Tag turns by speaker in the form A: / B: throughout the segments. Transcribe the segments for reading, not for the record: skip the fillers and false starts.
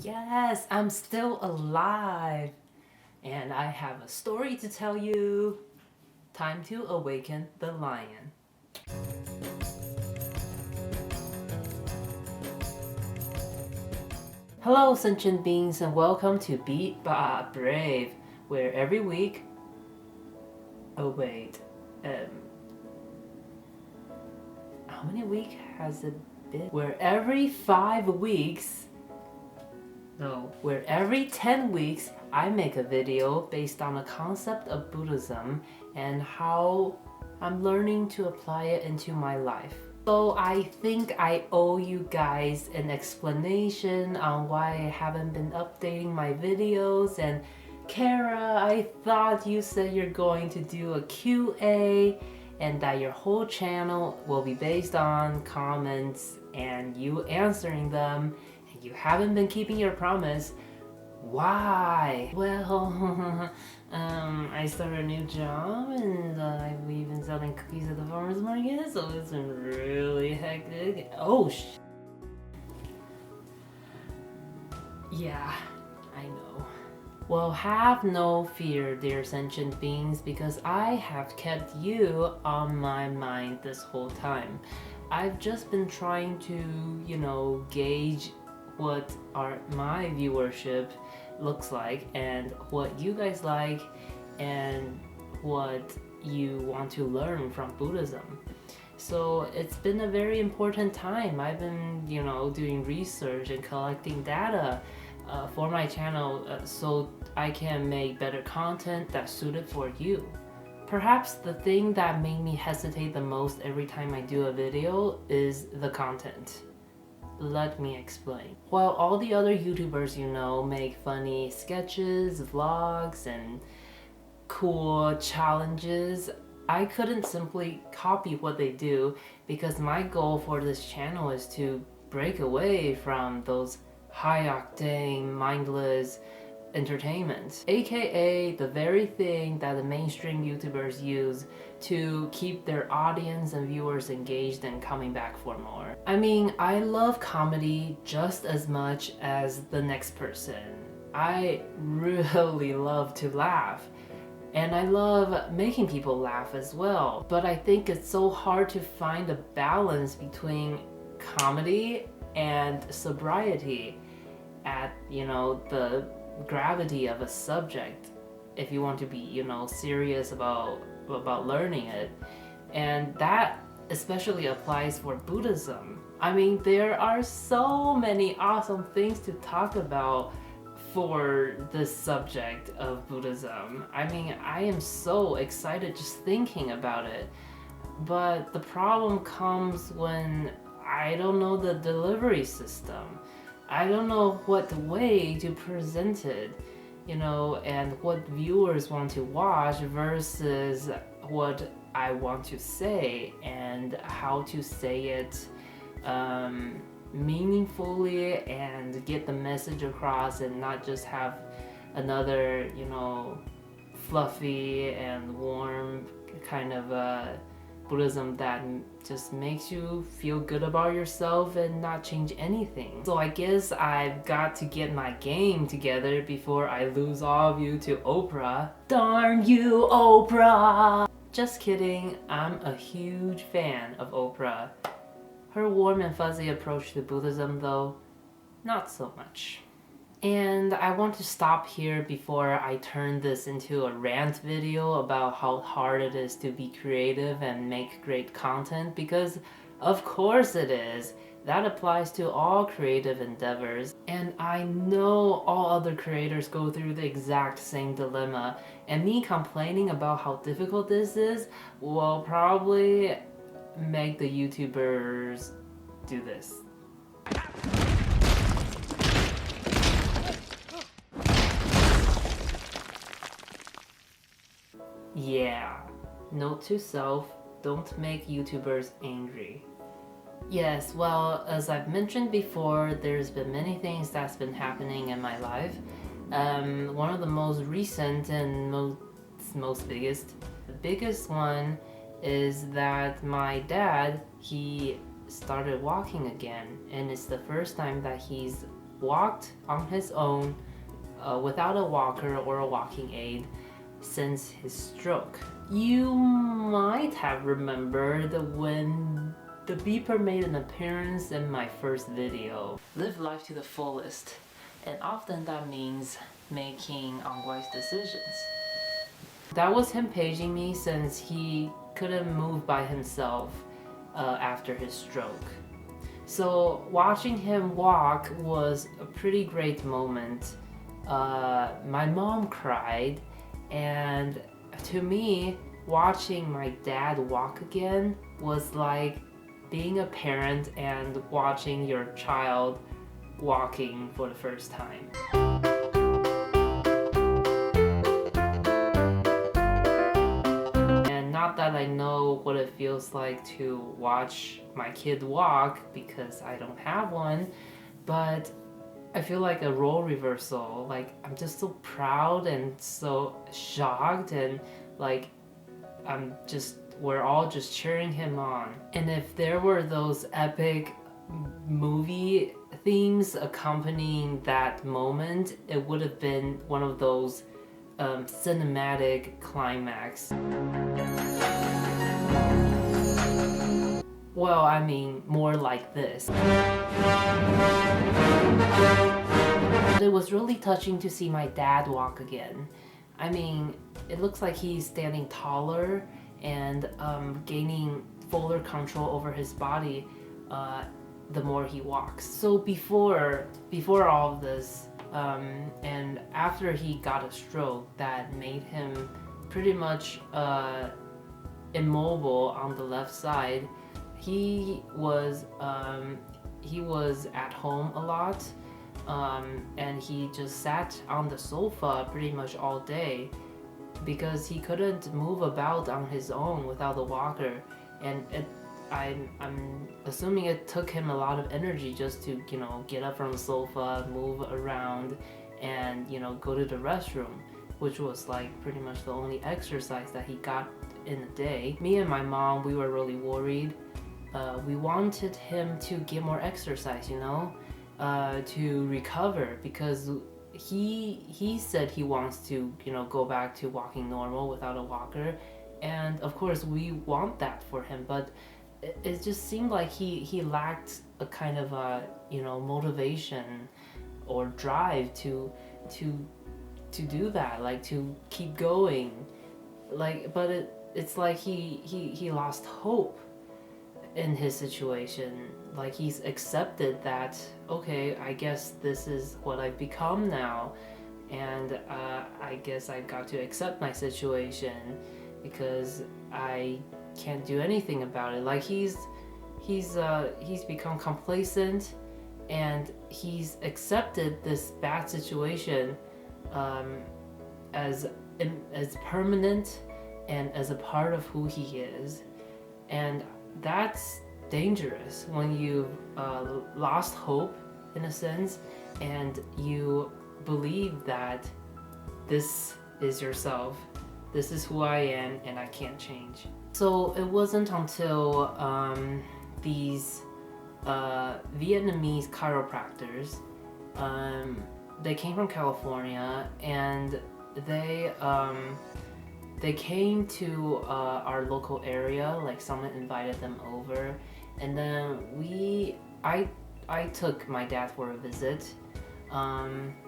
A: Yes, I'm still alive. And I have a story to tell you. Time to awaken the lion. Hello, sentient beings, and welcome to Beat Ba Brave, where every week. Oh, wait. How many weeks has it been? Where every 5 weeks. No, where every 10 weeks I make a video based on the concept of Buddhism and how I'm learning to apply it into my life. So I think I owe you guys an explanation on why I haven't been updating my videos. And Kara, I thought you said you're going to do a QA and that your whole channel will be based on comments and you answering them. You haven't been keeping your promise. Why? Well, I started a new job and we've been selling cookies at the farmer's market, so it's been really hectic. Oh, yeah, I know. Well, have no fear, dear sentient beings, because I have kept you on my mind this whole time. I've just been trying to, gauge what my viewership looks like and what you guys like and what you want to learn from Buddhism. So it's been a very important time. I've been, doing research and collecting data for my channel so I can make better content that's suited for you. Perhaps the thing that made me hesitate the most every time I do a video is the content. Let me explain. While all the other YouTubers make funny sketches, vlogs, and cool challenges, I couldn't simply copy what they do because my goal for this channel is to break away from those high-octane, mindless entertainment, aka the very thing that the mainstream YouTubers use to keep their audience and viewers engaged and coming back for more. I mean, I love comedy just as much as the next person. I really love to laugh. And I love making people laugh as well. But I think it's so hard to find a balance between comedy and sobriety at, the gravity of a subject if you want to be, serious about learning it. And that especially applies for Buddhism. I mean, there are so many awesome things to talk about for this subject of Buddhism. I mean, I am so excited just thinking about it. But the problem comes when I don't know the delivery system. I don't know what way to present it, and what viewers want to watch versus what I want to say and how to say it meaningfully and get the message across and not just have another, fluffy and warm kind of Buddhism that just makes you feel good about yourself and not change anything. So I guess I've got to get my game together before I lose all of you to Oprah. Darn you, Oprah! Just kidding, I'm a huge fan of Oprah. Her warm and fuzzy approach to Buddhism, though, not so much. And I want to stop here before I turn this into a rant video about how hard it is to be creative and make great content, because of course it is. That applies to all creative endeavors. And I know all other creators go through the exact same dilemma. And me complaining about how difficult this is will probably make the YouTubers do this. Yeah, note to self, don't make YouTubers angry. Yes, well, as I've mentioned before, there's been many things that's been happening in my life. One of the most recent and the biggest one is that my dad, he started walking again, and it's the first time that he's walked on his own without a walker or a walking aid since his stroke. You might have remembered when the beeper made an appearance in my first video. Live life to the fullest, and often that means making unwise decisions. That was him paging me since he couldn't move by himself after his stroke. So watching him walk was a pretty great moment. My mom cried, and to me, watching my dad walk again was like being a parent and watching your child walking for the first time. And not that I know what it feels like to watch my kid walk because I don't have one, but I feel like a role reversal. Like, I'm just so proud and so shocked, and like we're all just cheering him on. And if there were those epic movie themes accompanying that moment, it would have been one of those cinematic climax. Well, I mean, more like this. It was really touching to see my dad walk again. I mean, it looks like he's standing taller and gaining fuller control over his body the more he walks. So before all of this, and after he got a stroke that made him pretty much immobile on the left side, he was at home a lot, and he just sat on the sofa pretty much all day because he couldn't move about on his own without a walker. And I'm assuming it took him a lot of energy just to, you know, get up from the sofa, move around, and, you know, go to the restroom, which was like pretty much the only exercise that he got in a day. Me and my mom, we were really worried. We wanted him to get more exercise, you know, to recover, because he said he wants to, you know, go back to walking normal without a walker, and of course we want that for him, but it just seemed like he lacked a kind of a, you know, motivation or drive to do that, like to keep going, like, but it's like he lost hope in his situation. Like, he's accepted that, okay, I guess this is what I've become now, and I guess I've got to accept my situation because I can't do anything about it. Like, he's become complacent, and he's accepted this bad situation as permanent and as a part of who he is. And that's dangerous when you've lost hope, in a sense, and you believe that this is yourself, this is who I am, and I can't change. So it wasn't until these Vietnamese chiropractors, they came from California, and they came to our local area, like someone invited them over, and then I took my dad for a visit,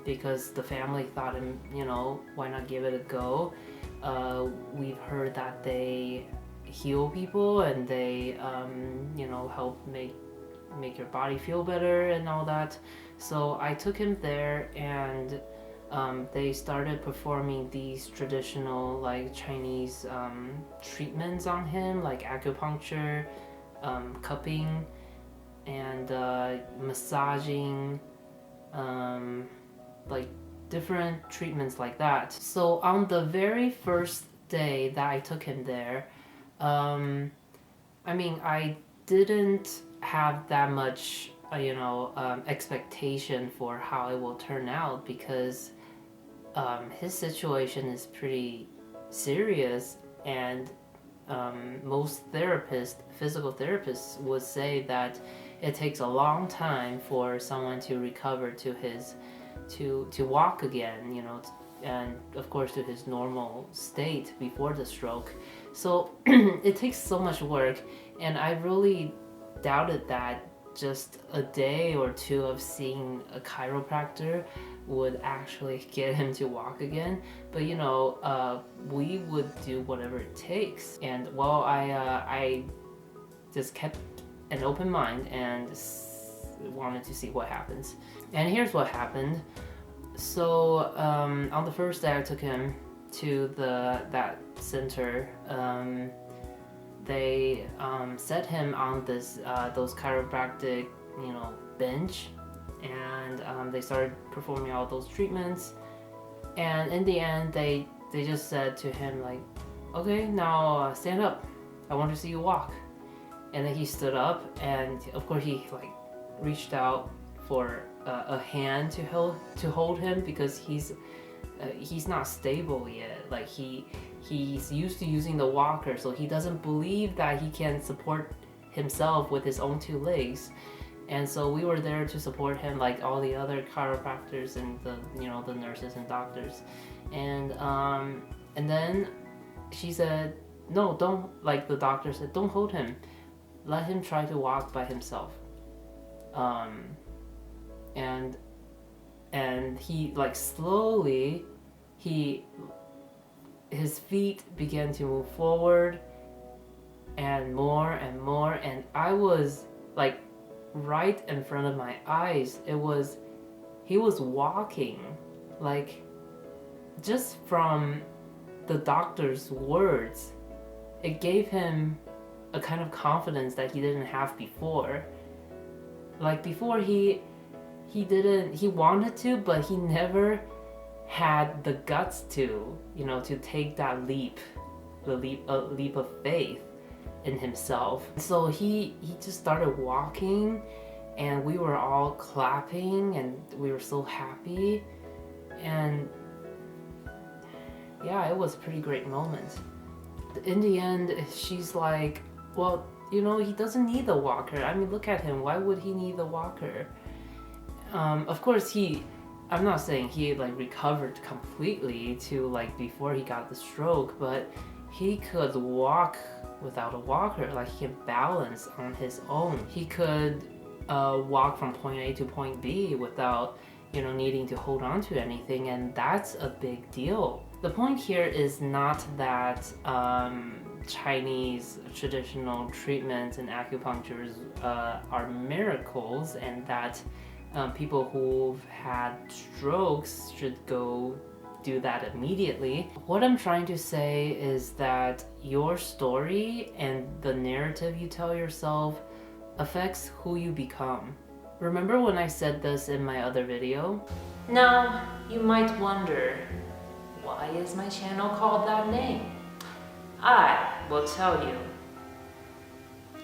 A: because the family thought, you know, why not give it a go? We've heard that they heal people, and they you know, help make your body feel better and all that. So I took him there, and they started performing these traditional, like, Chinese treatments on him, like acupuncture, cupping, and massaging, like different treatments like that. So on the very first day that I took him there, I mean, I didn't have that much you know, expectation for how it will turn out, because his situation is pretty serious, and most therapists, physical therapists, would say that it takes a long time for someone to recover to his to walk again, and of course to his normal state before the stroke. So it takes so much work, and I really doubted that just a day or two of seeing a chiropractor would actually get him to walk again. But we would do whatever it takes. And well, I just kept an open mind and wanted to see what happens. And here's what happened. So on the first day I took him to that center, they set him on those chiropractic bench, and they started performing all those treatments. And in the end, they just said to him like, okay, now stand up, I want to see you walk. And then he stood up, and of course he like reached out for a hand to hold him, because he's not stable yet. Like he's used to using the walker, so he doesn't believe that he can support himself with his own two legs. And so we were there to support him, like all the other chiropractors and the nurses and doctors. And then she said, no, don't, like the doctor said, don't hold him, let him try to walk by himself. And he like slowly, his feet began to move forward and more, and I was like right in front of my eyes. He was walking, like, just from the doctor's words, it gave him a kind of confidence that he didn't have before. Like before he wanted to, but he never had the guts to take that leap of faith in himself. So he just started walking, and we were all clapping, and we were so happy. And yeah, it was a pretty great moment. In the end, she's like, well, he doesn't need the walker. I mean, look at him. Why would he need the walker? Of course, I'm not saying he like recovered completely to like before he got the stroke, but he could walk without a walker. Like he can balance on his own. He could walk from point A to point B without needing to hold on to anything, and that's a big deal. The point here is not that Chinese traditional treatments and acupunctures are miracles, and that people who've had strokes should go do that immediately. What I'm trying to say is that your story and the narrative you tell yourself affects who you become. Remember when I said this in my other video? Now, you might wonder, why is my channel called that name? I will tell you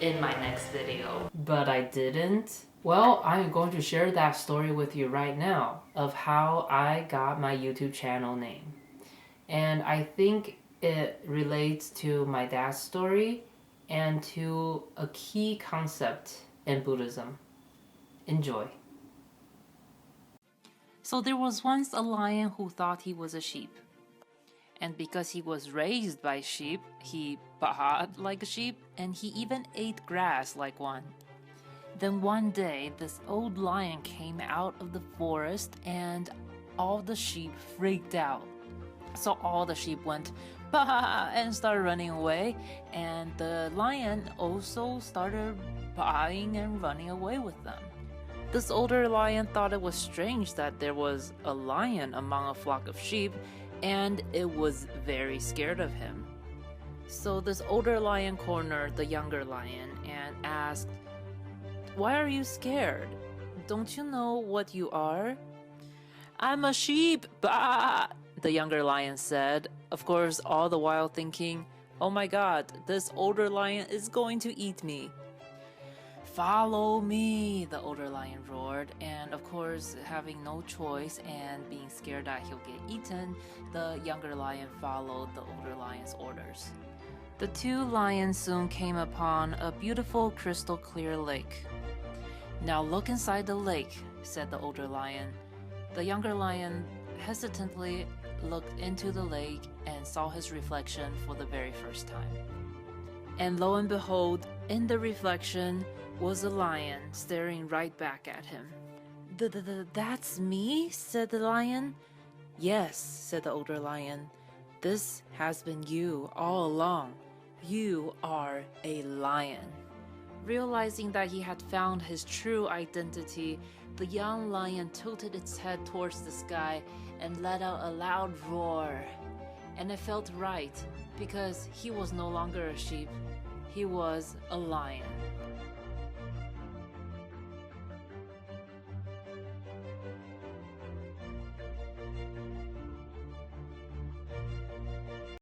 A: in my next video. But I didn't. Well, I'm going to share that story with you right now of how I got my YouTube channel name. And I think it relates to my dad's story and to a key concept in Buddhism. Enjoy. So there was once a lion who thought he was a sheep. And because he was raised by sheep, he baaed like a sheep, and he even ate grass like one. Then one day, this old lion came out of the forest, and all the sheep freaked out. So all the sheep went bah and started running away, and the lion also started baaing and running away with them. This older lion thought it was strange that there was a lion among a flock of sheep, and it was very scared of him. So this older lion cornered the younger lion and asked, "Why are you scared? Don't you know what you are?" "I'm a sheep, bah!" the younger lion said, of course all the while thinking, "Oh my god, this older lion is going to eat me." "Follow me," the older lion roared, and of course, having no choice and being scared that he'll get eaten, the younger lion followed the older lion's orders. The two lions soon came upon a beautiful crystal clear lake. Now look inside the lake, said the older lion. The younger lion hesitantly looked into the lake and saw his reflection for the very first time. And lo and behold, in the reflection was a lion staring right back at him. That's me? Said the lion. Yes, said the older lion. This has been you all along. You are a lion. Realizing that he had found his true identity, the young lion tilted its head towards the sky and let out a loud roar. And it felt right, because he was no longer a sheep. He was a lion.